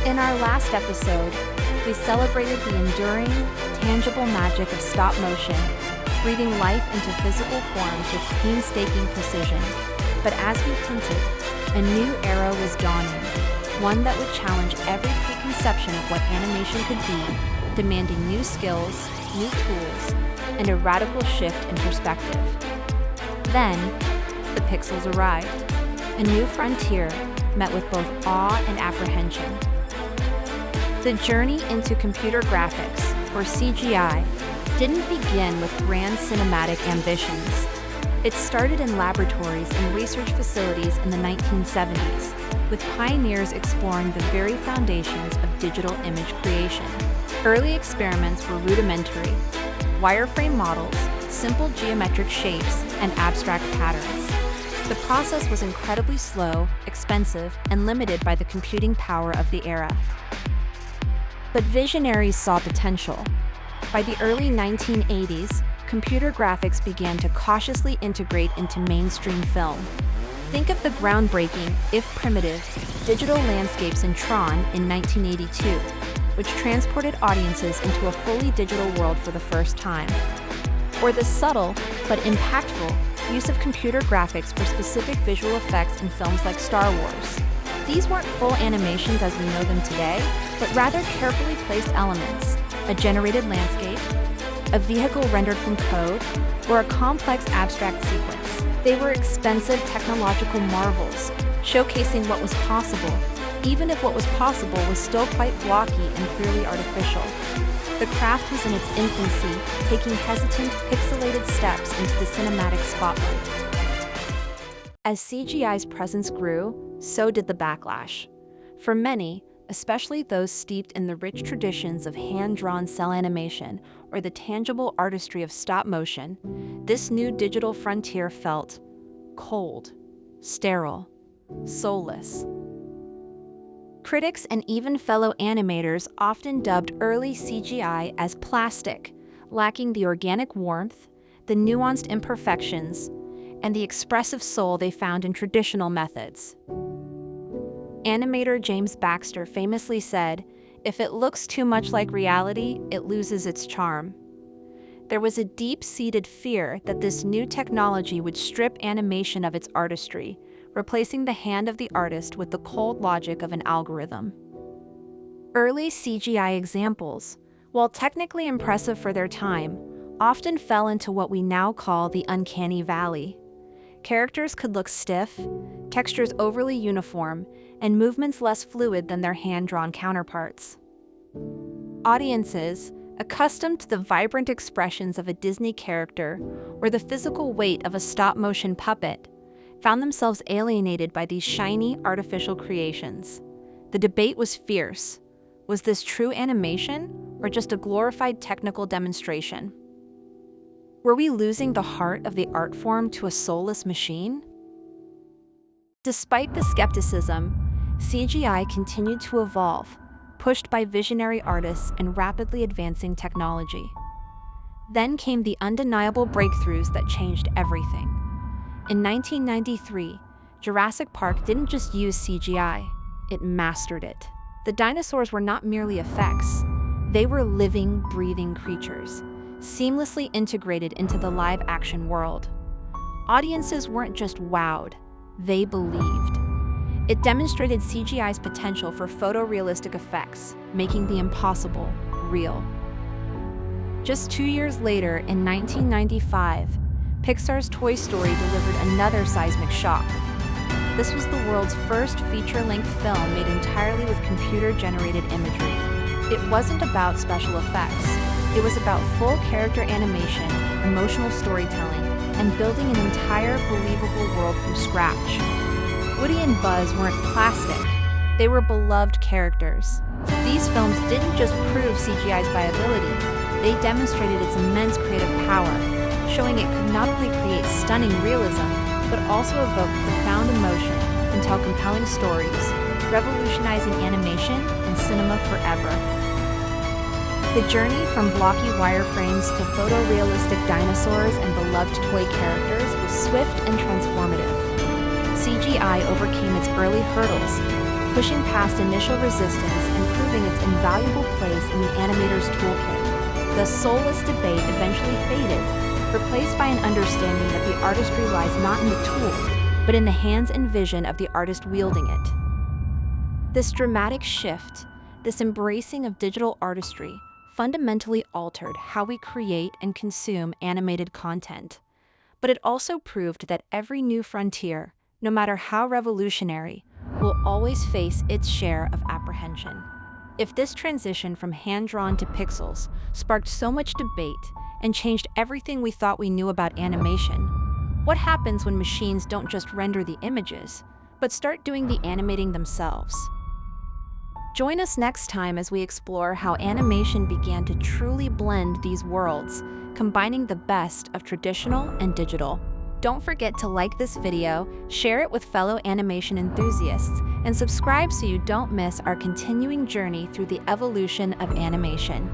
In our last episode, we celebrated the enduring, tangible magic of stop motion, breathing life into physical forms with painstaking precision. But as we hinted, a new era was dawning, one that would challenge every preconception of what animation could be, demanding new skills, new tools, and a radical shift in perspective. Then, the pixels arrived. A new frontier met with both awe and apprehension. The journey into computer graphics, or CGI, didn't begin with grand cinematic ambitions. It started in laboratories and research facilities in the 1970s, with pioneers exploring the very foundations of digital image creation. Early experiments were rudimentary: wireframe models, simple geometric shapes, and abstract patterns. The process was incredibly slow, expensive, and limited by the computing power of the era. But visionaries saw potential. By the early 1980s, computer graphics began to cautiously integrate into mainstream film. Think of the groundbreaking, if primitive, digital landscapes in Tron in 1982, which transported audiences into a fully digital world for the first time. Or the subtle, but impactful, use of computer graphics for specific visual effects in films like Star Wars. These weren't full animations as we know them today, but rather carefully placed elements: a generated landscape, a vehicle rendered from code, or a complex abstract sequence. They were expensive technological marvels, showcasing what was possible, even if what was possible was still quite blocky and clearly artificial. The craft was in its infancy, taking hesitant, pixelated steps into the cinematic spotlight. As CGI's presence grew, so did the backlash. For many, especially those steeped in the rich traditions of hand-drawn cell animation or the tangible artistry of stop motion, this new digital frontier felt cold, sterile, soulless. Critics and even fellow animators often dubbed early CGI as plastic, lacking the organic warmth, the nuanced imperfections, and the expressive soul they found in traditional methods. Animator James Baxter famously said, "If it looks too much like reality, it loses its charm." There was a deep-seated fear that this new technology would strip animation of its artistry, replacing the hand of the artist with the cold logic of an algorithm. Early CGI examples, while technically impressive for their time, often fell into what we now call the uncanny valley. Characters could look stiff, textures overly uniform, and movements less fluid than their hand-drawn counterparts. Audiences, accustomed to the vibrant expressions of a Disney character or the physical weight of a stop-motion puppet, found themselves alienated by these shiny, artificial creations. The debate was fierce. Was this true animation, or just a glorified technical demonstration? Were we losing the heart of the art form to a soulless machine? Despite the skepticism, CGI continued to evolve, pushed by visionary artists and rapidly advancing technology. Then came the undeniable breakthroughs that changed everything. In 1993, Jurassic Park didn't just use CGI, it mastered it. The dinosaurs were not merely effects, they were living, breathing creatures, seamlessly integrated into the live-action world. Audiences weren't just wowed, they believed. It demonstrated CGI's potential for photorealistic effects, making the impossible real. Just 2 years later, in 1995, Pixar's Toy Story delivered another seismic shock. This was the world's first feature-length film made entirely with computer-generated imagery. It wasn't about special effects. It was about full character animation, emotional storytelling, and building an entire believable world from scratch. Woody and Buzz weren't plastic. They were beloved characters. These films didn't just prove CGI's viability, they demonstrated its immense creative power, showing it could not only create stunning realism, but also evoke profound emotion and tell compelling stories, revolutionizing animation and cinema forever. The journey from blocky wireframes to photorealistic dinosaurs and beloved toy characters was swift and transformative. CGI overcame its early hurdles, pushing past initial resistance and proving its invaluable place in the animator's toolkit. The soulless debate eventually faded, replaced by an understanding that the artistry lies not in the tool, but in the hands and vision of the artist wielding it. This dramatic shift, this embracing of digital artistry, fundamentally altered how we create and consume animated content. But it also proved that every new frontier, no matter how revolutionary, will always face its share of apprehension. If this transition from hand-drawn to pixels sparked so much debate and changed everything we thought we knew about animation, what happens when machines don't just render the images, but start doing the animating themselves? Join us next time as we explore how animation began to truly blend these worlds, combining the best of traditional and digital. Don't forget to like this video, share it with fellow animation enthusiasts, and subscribe so you don't miss our continuing journey through the evolution of animation.